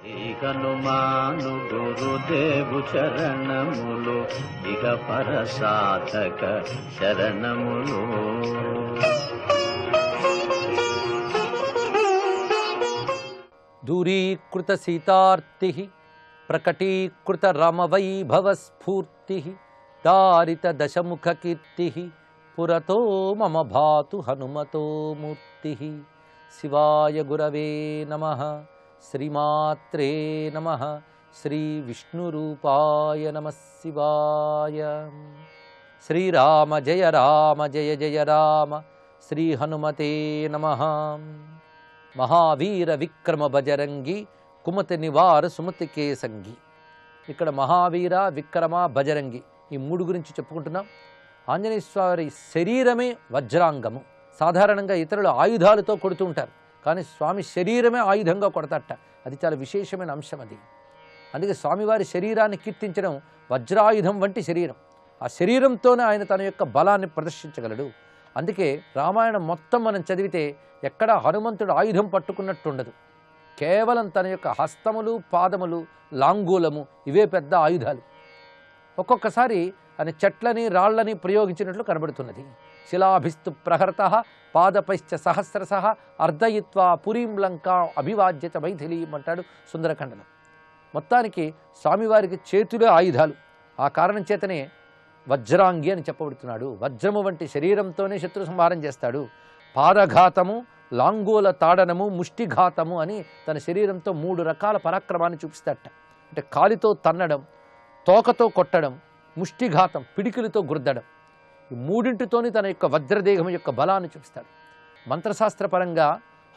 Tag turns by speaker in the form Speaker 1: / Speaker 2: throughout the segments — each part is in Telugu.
Speaker 1: హనుమాను గురుదేవు చరణములు ఇక పరసాధక శరణములు.
Speaker 2: దూరీకృత సీతార్తి ప్రకటీకృత రామవైభవ స్ఫూర్తి దారిత దశముఖ కీర్తి పురతో మమ భాతు హనుమతో మూర్తి. శివాయ గురవే నమః. శ్రీమాత్రే నమః. శ్రీ విష్ణురూపాయ నమః శివాయ. శ్రీరామ జయ రామ జయ జయ రామ. శ్రీ హనుమతే నమః. మహావీర విక్రమ బజరంగి కుమతి నివార సుమతికే సంగి. ఇక్కడ మహావీర విక్రమ బజరంగి ఈ మూడు గురించి చెప్పుకుంటున్నాం. ఆంజనేయ స్వామి శరీరమే వజ్రాంగము. సాధారణంగా ఇతరులు ఆయుధాలతో కొడుతూ ఉంటారు, కానీ స్వామి శరీరమే ఆయుధంగా కొడతట. అది చాలా విశేషమైన అంశం. అది అందుకే స్వామివారి శరీరాన్ని కీర్తించడం వజ్రాయుధం వంటి శరీరం. ఆ శరీరంతోనే ఆయన తన యొక్క బలాన్ని ప్రదర్శించగలడు. అందుకే రామాయణం మొత్తం మనం చదివితే ఎక్కడ హనుమంతుడు ఆయుధం పట్టుకున్నట్టు ఉండదు. కేవలం తన యొక్క హస్తములు పాదములు లాంగూలము ఇవే పెద్ద ఆయుధాలు. ఒక్కొక్కసారి ఆయన చెట్లని రాళ్లని ప్రయోగించినట్లు కనబడుతున్నది. శిలాభిస్తు ప్రహర్త పాదపైశ్చ సహస్రశ అర్ధయిత్వా పురీం లంకా అభివాజ్యత మైథిలీం అంటాడు సుందరకాండలో. మొత్తానికి స్వామివారికి చేతులే ఆయుధాలు. ఆ కారణం చేతనే వజ్రాంగి అని చెప్పబడుతున్నాడు. వజ్రము వంటి శరీరంతోనే శత్రు సంహారం చేస్తాడు. పాదఘాతము, లాంగూల తాడనము, ముష్టిఘాతము అని తన శరీరంతో 3 రకాల పరాక్రమాన్ని చూపిస్తాడట. అంటే కాలితో తన్నడం, తోకతో కొట్టడం, ముష్టిఘాతం పిడికిలతో గుర్దడం. ఈ మూడింటితోని తన యొక్క వజ్రదేహం యొక్క బలాన్ని చూపిస్తాడు. మంత్రశాస్త్రపరంగా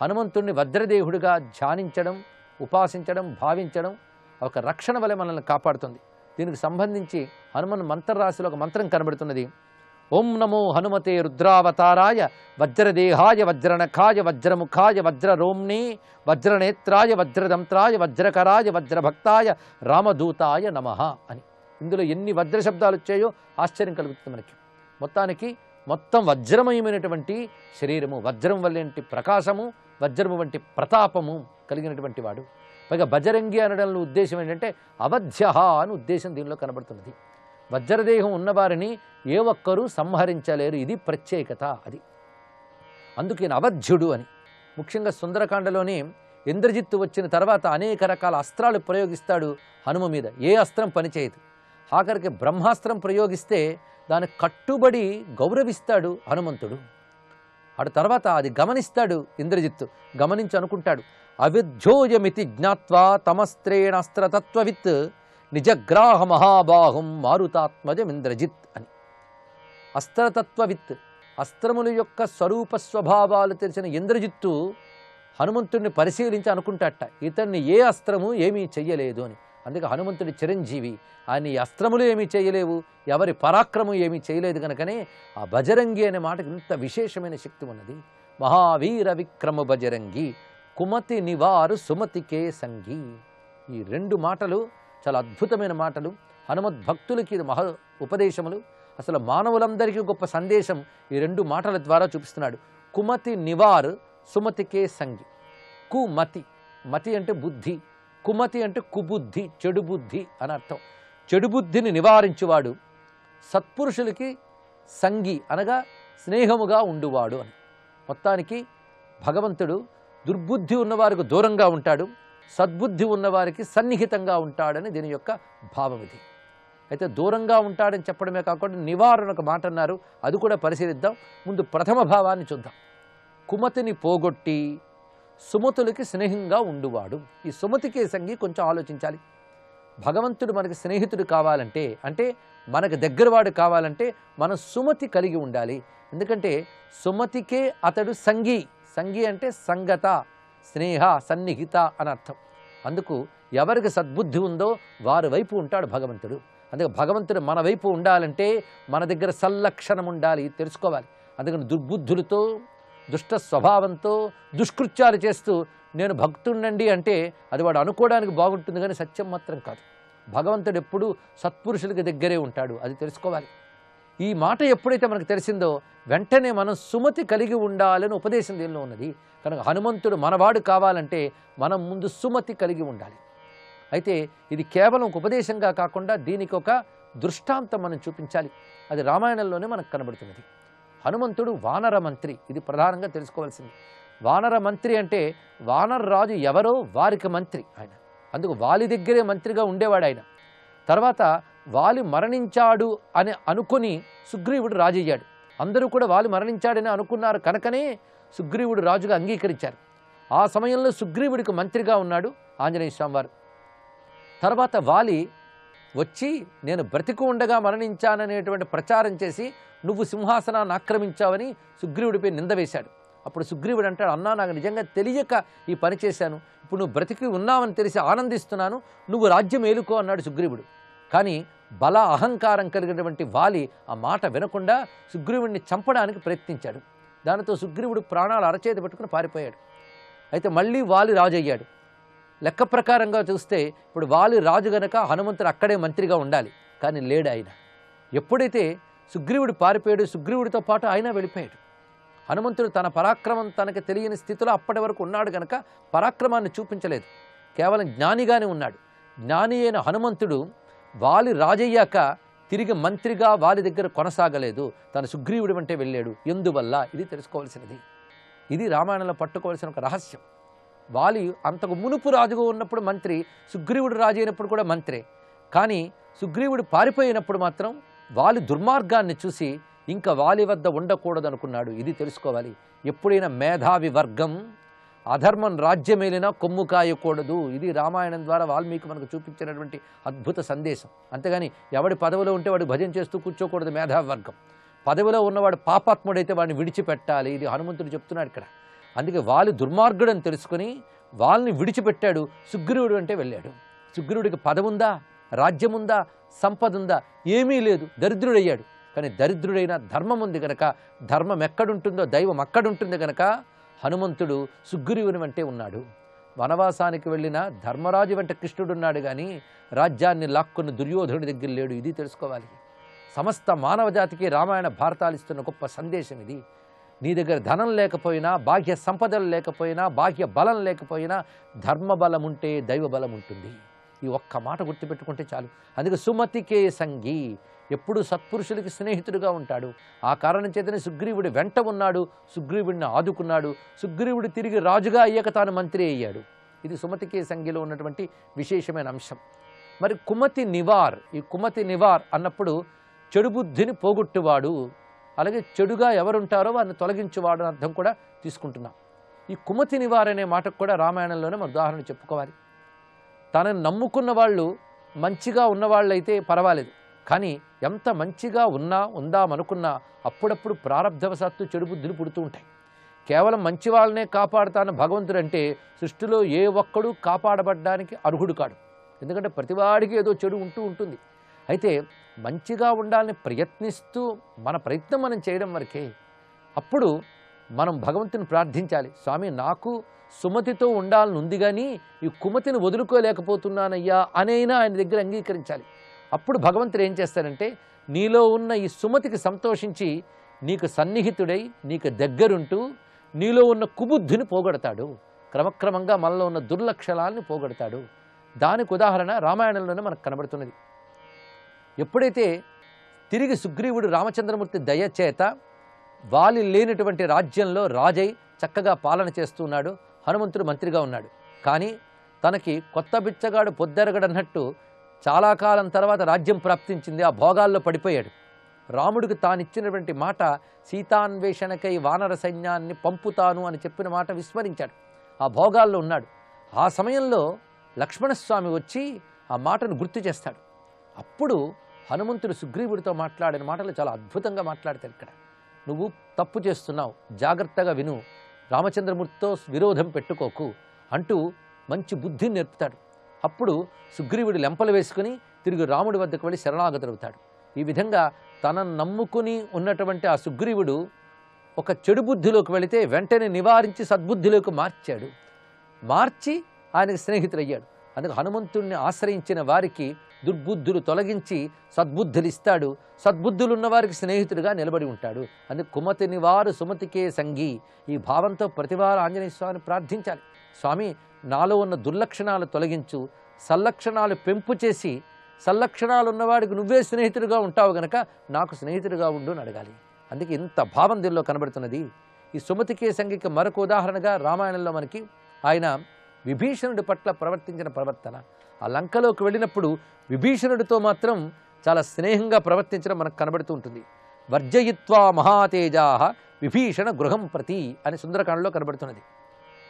Speaker 2: హనుమంతుణ్ణి వజ్రదేహుడిగా ధ్యానించడం, ఉపాసించడం, భావించడం ఒక రక్షణ వలె మనల్ని కాపాడుతుంది. దీనికి సంబంధించి హనుమన్ మంత్రరాశిలో ఒక మంత్రం కనబడుతున్నది. ఓం నమో హనుమతే రుద్రావతారాయ వజ్రదేహాయ వజ్రనఖాయ వజ్రముఖాయ వజ్రరోమ్నే వజ్రనేత్రాయ వజ్రదంత్రాయ వజ్రకరాయ వజ్రభక్తాయ రామదూతాయ నమః అని. ఇందులో ఎన్ని వజ్ర శబ్దాలు వచ్చాయో ఆశ్చర్యం కలుగుతుంది మనకి. మొత్తం వజ్రమయమైనటువంటి శరీరము, వజ్రం వల్లంటి ప్రకాశము, వజ్రము వంటి ప్రతాపము కలిగినటువంటి వాడు. పైగా బజరంగి అనడంలో ఉద్దేశం ఏంటంటే అవధ్య అని ఉద్దేశం దీనిలో కనబడుతున్నది. వజ్రదేహం ఉన్నవారిని ఏ ఒక్కరూ సంహరించలేరు. ఇది ప్రత్యేకత. అది అందుకే అవధ్యుడు అని. ముఖ్యంగా సుందరకాండలోనే ఇంద్రజిత్తు వచ్చిన తర్వాత అనేక రకాల అస్త్రాలు ప్రయోగిస్తాడు హనుమ మీద. ఏ అస్త్రం పనిచేయదు. ఆఖరికి బ్రహ్మాస్త్రం ప్రయోగిస్తే దానికి కట్టుబడి గౌరవిస్తాడు హనుమంతుడు. అటు తర్వాత అది గమనిస్తాడు ఇంద్రజిత్తు. గమనించి అనుకుంటాడు, అవిధ్యోయమితి జ్ఞాత్వా తమస్త్రేణస్త్రతత్వవిత్ నిజగ్రాహ మహాబాహుం మారుతాత్మజమింద్రజిత్ అని. అస్త్రతత్వవిత్, అస్త్రముల యొక్క స్వరూప స్వభావాలు తెలిసిన ఇంద్రజిత్తు హనుమంతుడిని పరిశీలించి అనుకుంటాట, ఇతన్ని ఏ అస్త్రము ఏమీ చెయ్యలేదు అని. అందుకే హనుమంతుడి చిరంజీవి. ఆయన ఈ అస్త్రములు ఏమీ చేయలేవు, ఎవరి పరాక్రమం ఏమీ చేయలేదు కనుకనే ఆ బజరంగి అనే మాటకి ఇంత విశేషమైన శక్తి ఉన్నది. మహావీర విక్రమ బజరంగి కుమతి నివారు సుమతికే సంగి. ఈ 2 మాటలు చాలా అద్భుతమైన మాటలు. హనుమద్భక్తులకి ఇది మహా ఉపదేశములు. అసలు మానవులందరికీ గొప్ప సందేశం ఈ 2 మాటల ద్వారా చూపిస్తున్నాడు. కుమతి నివారు సుమతికే సంగి. కుమతి, మతి అంటే బుద్ధి, కుమతి అంటే కుబుద్ధి, చెడు బుద్ధి అని అర్థం. చెడు బుద్ధిని నివారించువాడు, సత్పురుషులకి సంగి అనగా స్నేహముగా ఉండువాడు అని. మొత్తానికి భగవంతుడు దుర్బుద్ధి ఉన్నవారికి దూరంగా ఉంటాడు, సద్బుద్ధి ఉన్నవారికి సన్నిహితంగా ఉంటాడని దీని యొక్క భావం ఇది. అయితే దూరంగా ఉంటాడని చెప్పడమే కాకుండా నివారణ ఒక మాట అన్నారు, అది కూడా పరిశీలిద్దాం. ముందు ప్రథమ భావాన్ని చూద్దాం. కుమతిని పోగొట్టి సుమతులకి స్నేహంగా ఉండువాడు. ఈ సుమతికే సంగి కొంచెం ఆలోచించాలి. భగవంతుడు మనకి స్నేహితుడు కావాలంటే, అంటే మనకు దగ్గరవాడు కావాలంటే మనం సుమతి కలిగి ఉండాలి. ఎందుకంటే సుమతికే అతడు సంగి. సంగి అంటే సంగత, స్నేహ, సన్నిహిత అని అర్థం. అందుకు ఎవరికి సద్బుద్ధి ఉందో వారి వైపు ఉంటాడు భగవంతుడు. అందుకే భగవంతుడు మన వైపు ఉండాలంటే మన దగ్గర సల్లక్షణం ఉండాలి, తెలుసుకోవాలి. అందుకని దుర్బుద్ధులతో, దుష్ట స్వభావంతో, దుష్కృత్యాలు చేస్తూ నేను భక్తుడినండి అంటే అది వాడు అనుకోవడానికి బాగుంటుంది, కానీ సత్యం మాత్రం కాదు. భగవంతుడు ఎప్పుడూ సత్పురుషులకి దగ్గరే ఉంటాడు, అది తెలుసుకోవాలి. ఈ మాట ఎప్పుడైతే మనకు తెలిసిందో వెంటనే మనం సుమతి కలిగి ఉండాలని ఉపదేశం దీనిలో ఉన్నది. కనుక హనుమంతుడు మనవాడు కావాలంటే మనం ముందు సుమతి కలిగి ఉండాలి. అయితే ఇది కేవలం ఒక ఉపదేశంగా కాకుండా దీనికి ఒక దృష్టాంతం మనం చూపించాలి. అది రామాయణంలోనే మనకు కనబడుతున్నది. హనుమంతుడు వానర మంత్రి, ఇది ప్రధానంగా తెలుసుకోవాల్సింది. వానర మంత్రి అంటే వానర రాజు ఎవరో వారికి మంత్రి ఆయన. అందుకు వాలి దగ్గరే మంత్రిగా ఉండేవాడు ఆయన. తర్వాత వాలి మరణించాడు అని అనుకుని సుగ్రీవుడు రాజయ్యాడు. అందరూ కూడా వాలి మరణించాడని అనుకున్నారు కనుకనే సుగ్రీవుడు రాజుగా అంగీకరించారు. ఆ సమయంలో సుగ్రీవుడికి మంత్రిగా ఉన్నాడు ఆంజనేయ స్వామి వారు. తర్వాత వాలి వచ్చి నేను బ్రతికు ఉండగా మరణించాననేటువంటి ప్రచారం చేసి నువ్వు సింహాసనాన్ని ఆక్రమించావని సుగ్రీవుడిపై నింద వేశాడు. అప్పుడు సుగ్రీవుడు అంటాడు, అన్నా నాకు నిజంగా తెలియక ఈ పని చేశాను, ఇప్పుడు నువ్వు బ్రతికి ఉన్నావని తెలిసి ఆనందిస్తున్నాను, నువ్వు రాజ్యం ఏలుకో అన్నాడు సుగ్రీవుడు. కానీ బల అహంకారం కలిగినటువంటి వాలి ఆ మాట వినకుండా సుగ్రీవుడిని చంపడానికి ప్రయత్నించాడు. దానితో సుగ్రీవుడు ప్రాణాలు అరచేతి పెట్టుకుని పారిపోయాడు. అయితే మళ్ళీ వాలి రాజు అయ్యాడు. లెక్క ప్రకారంగా చూస్తే ఇప్పుడు వాలి రాజు గనక హనుమంతుడు అక్కడే మంత్రిగా ఉండాలి, కానీ లేడు ఆయన. ఎప్పుడైతే సుగ్రీవుడు పారిపోయాడు, సుగ్రీవుడితో పాటు ఆయన వెళ్ళిపోయాడు. హనుమంతుడు తన పరాక్రమం తనకు తెలియని స్థితిలో అప్పటి వరకు ఉన్నాడు గనక పరాక్రమాన్ని చూపించలేదు, కేవలం జ్ఞానిగానే ఉన్నాడు. జ్ఞాని అయిన హనుమంతుడు వాలి రాజయ్యాక తిరిగి మంత్రిగా వాలి దగ్గర కొనసాగలేదు, తన సుగ్రీవుడి వెంటే వెళ్ళాడు. ఎందువల్ల? ఇది తెలుసుకోవాల్సినది. ఇది రామాయణంలో పట్టుకోవాల్సిన ఒక రహస్యం. వాలి అంతకు మునుపు రాజుగా ఉన్నప్పుడు మంత్రి, సుగ్రీవుడు రాజు అయినప్పుడు కూడా మంత్రే. కానీ సుగ్రీవుడు పారిపోయినప్పుడు మాత్రం వాలి దుర్మార్గాన్ని చూసి ఇంకా వాలి వద్ద ఉండకూడదనుకున్నాడు. ఇది తెలుసుకోవాలి. ఎప్పుడైనా మేధావి వర్గం అధర్మం రాజ్యమేలినా కొమ్ము కాయకూడదు. ఇది రామాయణం ద్వారా వాల్మీకి మనకు చూపించినటువంటి అద్భుత సందేశం. అంతేగాని ఎవడి పదవిలో ఉంటే వాడు భజన చేస్తూ కూర్చోకూడదు మేధావి వర్గం. పదవిలో ఉన్నవాడు పాపాత్ముడైతే వాడిని విడిచిపెట్టాలి. ఇది హనుమంతుడు చెప్తున్నాడు ఇక్కడ. అందుకే వాలి దుర్మార్గుడని తెలుసుకుని వాళ్ళని విడిచిపెట్టాడు, సుగ్రీవుడు అంటే వెళ్ళాడు. సుగ్రీవుడికి పదవుందా, రాజ్యముందా, సంపద ఉందా? ఏమీ లేదు, దరిద్రుడయ్యాడు. కానీ దరిద్రుడైన ధర్మం ఉంది కనుక, ధర్మం ఎక్కడుంటుందో దైవం అక్కడుంటుంది కనుక హనుమంతుడు సుగ్రీవుని వెంటే ఉన్నాడు. వనవాసానికి వెళ్ళిన ధర్మరాజు వెంట కృష్ణుడున్నాడు కానీ రాజ్యాన్ని లాక్కున్న దుర్యోధనుడి దగ్గర లేడు. ఇది తెలుసుకోవాలి. సమస్త మానవ జాతికి రామాయణ భారతాలు ఇస్తున్న గొప్ప సందేశం ఇది. నీ దగ్గర ధనం లేకపోయినా, బాహ్య సంపదలు లేకపోయినా, బాహ్య బలం లేకపోయినా ధర్మబలం ఉంటే దైవ బలం ఉంటుంది. ఈ ఒక్క మాట గుర్తుపెట్టుకుంటే చాలు. అందుకే సుమతికే సంగి, ఎప్పుడు సత్పురుషులకి స్నేహితుడిగా ఉంటాడు. ఆ కారణం చేతనే సుగ్రీవుడి వెంట ఉన్నాడు, సుగ్రీవుడిని ఆదుకున్నాడు. సుగ్రీవుడు తిరిగి రాజుగా అయ్యాక తాను మంత్రి అయ్యాడు. ఇది సుమతికే సంగిలో ఉన్నటువంటి విశేషమైన అంశం. మరి కుమతి నివార్, ఈ కుమతి నివార్ అన్నప్పుడు చెడు బుద్ధిని పోగొట్టువాడు, అలాగే చెడుగా ఎవరుంటారో వారిని తొలగించువాడు అని అర్థం కూడా తీసుకుంటున్నాం. ఈ కుమతి నివార్ అనే మాటకు కూడా రామాయణంలోనే మన ఉదాహరణ చెప్పుకోవాలి. తనని నమ్ముకున్న వాళ్ళు మంచిగా ఉన్నవాళ్ళైతే పర్వాలేదు, కానీ ఎంత మంచిగా ఉందామనుకున్నా అప్పుడప్పుడు ప్రారబ్ధవశాత్తు చెడు బుద్ధులు పుడుతూ ఉంటాయి. కేవలం మంచి వాళ్ళనే కాపాడుతాను భగవంతుడు అంటే సృష్టిలో ఏ ఒక్కడూ కాపాడబడ్డానికి అర్హుడు కాడు. ఎందుకంటే ప్రతివాడికి ఏదో చెడు ఉంటుంది. అయితే మంచిగా ఉండాలని ప్రయత్నిస్తూ మన ప్రయత్నం మనం చేయడం వరకే. అప్పుడు మనం భగవంతుని ప్రార్థించాలి, స్వామి నాకు సుమతితో ఉండాలని ఉంది కానీ ఈ కుమతిని వదులుకోలేకపోతున్నానయ్యా అనైనా ఆయన దగ్గర అంగీకరించాలి. అప్పుడు భగవంతుడు ఏం చేస్తాడంటే నీలో ఉన్న ఈ సుమతికి సంతోషించి నీకు సన్నిహితుడై నీకు దగ్గరుంటూ నీలో ఉన్న కుబుద్ధిని పోగొడతాడు. క్రమక్రమంగా మనలో ఉన్న దుర్లక్షణాలను పోగొడతాడు. దానికి ఉదాహరణ రామాయణంలోనే మనకు కనబడుతున్నది. ఎప్పుడైతే తిరిగి సుగ్రీవుడు రామచంద్రమూర్తి దయచేత వాలి లేనటువంటి రాజ్యంలో రాజై చక్కగా పాలన చేస్తున్నాడు, హనుమంతుడు మంత్రిగా ఉన్నాడు. కానీ తనకి కొత్త బిచ్చగాడు పొద్దెరగడన్నట్టు చాలా కాలం తర్వాత రాజ్యం ప్రాప్తించింది, ఆ భోగాల్లో పడిపోయాడు. రాముడికి తానిచ్చినటువంటి మాట సీతాన్వేషణకై వానర సైన్యాన్ని పంపుతాను అని చెప్పిన మాట విస్మరించాడు, ఆ భోగాల్లో ఉన్నాడు. ఆ సమయంలో లక్ష్మణస్వామి వచ్చి ఆ మాటను గుర్తు చేస్తాడు. అప్పుడు హనుమంతుడు సుగ్రీవుడితో మాట్లాడిన మాటలు చాలా అద్భుతంగా మాట్లాడతాడు. ఇక్కడ నువ్వు తప్పు చేస్తున్నావు, జాగ్రత్తగా విను, రామచంద్రమూర్తితో విరోధం పెట్టుకోకు అంటూ మంచి బుద్ధిని నేర్పుతాడు. అప్పుడు సుగ్రీవుడు లెంపలు వేసుకుని తిరిగి రాముడి వద్దకు వెళ్ళి శరణాగతుడవుతాడు. ఈ విధంగా తనను నమ్ముకుని ఉన్నటువంటి ఆ సుగ్రీవుడు ఒక చెడు బుద్ధిలోకి వెళితే వెంటనే నివారించి సద్బుద్ధిలోకి మార్చి ఆయనకు స్నేహితుడయ్యాడు. అందుకు హనుమంతుడిని ఆశ్రయించిన వారికి దుర్బుద్ధులు తొలగించి సద్బుద్ధులు ఇస్తాడు, సద్బుద్ధులు ఉన్న వారికి స్నేహితుడిగా నిలబడి ఉంటాడు. అందుకు కుమతి నివారు సుమతికే సంగి, ఈ భావంతో ప్రతివారు ఆంజనేయ స్వామిని ప్రార్థించాలి. స్వామి నాలో ఉన్న దుర్లక్షణాలు తొలగించు, సల్లక్షణాలు పెంపు చేసి సల్లక్షణాలు ఉన్నవాడికి నువ్వే స్నేహితుడిగా ఉంటావు గనక నాకు స్నేహితుడిగా ఉండు అని అడగాలి. అందుకే ఇంత భావం దీనిలో కనబడుతున్నది. ఈ సుమతికేసంగికి మరొక ఉదాహరణగా రామాయణంలో మనకి ఆయన విభీషణుడి పట్ల ప్రవర్తించిన ప్రవర్తన. ఆ లంకలోకి వెళ్ళినప్పుడు విభీషణుడితో మాత్రం చాలా స్నేహంగా ప్రవర్తించడం మనకు కనబడుతూ ఉంటుంది. వర్జయిత్వా మహాతేజా విభీషణ గృహం ప్రతి అని సుందరకాండలో కనబడుతున్నది.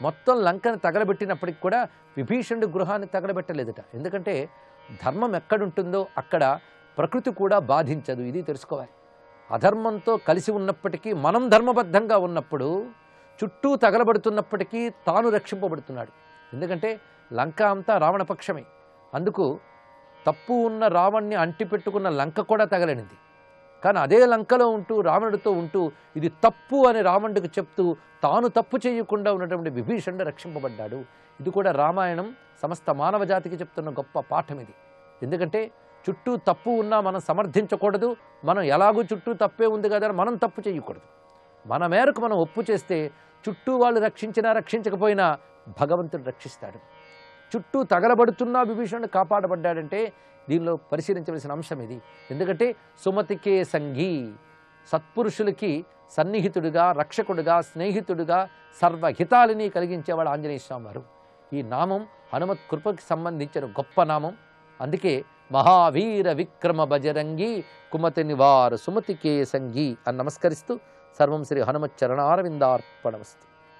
Speaker 2: మొత్తం లంకను తగలబెట్టినప్పటికి కూడా విభీషణుడి గృహాన్ని తగలబెట్టలేదట. ఎందుకంటే ధర్మం ఎక్కడుంటుందో అక్కడ ప్రకృతి కూడా బాధించదు. ఇది తెలుసుకోవాలి. అధర్మంతో కలిసి ఉన్నప్పటికీ మనం ధర్మబద్ధంగా ఉన్నప్పుడు చుట్టూ తగలబడుతున్నప్పటికీ తాను రక్షింపబడుతున్నాడు. ఎందుకంటే లంక అంతా రావణపక్షమే. అందుకు తప్పు ఉన్న రావణ్ణి అంటిపెట్టుకున్న లంక కూడా తగలనింది. కానీ అదే లంకలో ఉంటూ రావణుడితో ఉంటూ ఇది తప్పు అని రావణుడికి చెప్తూ తాను తప్పు చేయకుండా ఉన్నటువంటి విభీషణుడు రక్షింపబడ్డాడు. ఇది కూడా రామాయణం సమస్త మానవ జాతికి చెప్తున్న గొప్ప పాఠం ఇది. ఎందుకంటే చుట్టూ తప్పు ఉన్నా మనం సమర్థించకూడదు. మనం ఎలాగూ చుట్టూ తప్పే ఉంది కదా అని మనం తప్పు చేయకూడదు. మన మేరకు మనం ఒప్పు చేస్తే చుట్టూ వాళ్ళు రక్షించినా రక్షించకపోయినా భగవంతుడు రక్షిస్తాడు. చుట్టూ తగలబడుతున్నా విభీషణుడు కాపాడబడ్డాడంటే దీనిలో పరిశీలించవలసిన అంశం ఇది. ఎందుకంటే సుమతికే సంఘీ, సత్పురుషులకి సన్నిహితుడిగా, రక్షకుడిగా, స్నేహితుడిగా, సర్వహితాలని కలిగించేవాడు ఆంజనేయ స్వామి వారు. ఈ నామం హనుమత్ కృపకి సంబంధించిన గొప్ప నామం. అందుకే మహావీర విక్రమ బజరంగి కుమతి నివార సుమతికే సంఘీ అని నమస్కరిస్తూ సర్వం శ్రీ హనుమచ్చరణారవిందార్పణమస్తు.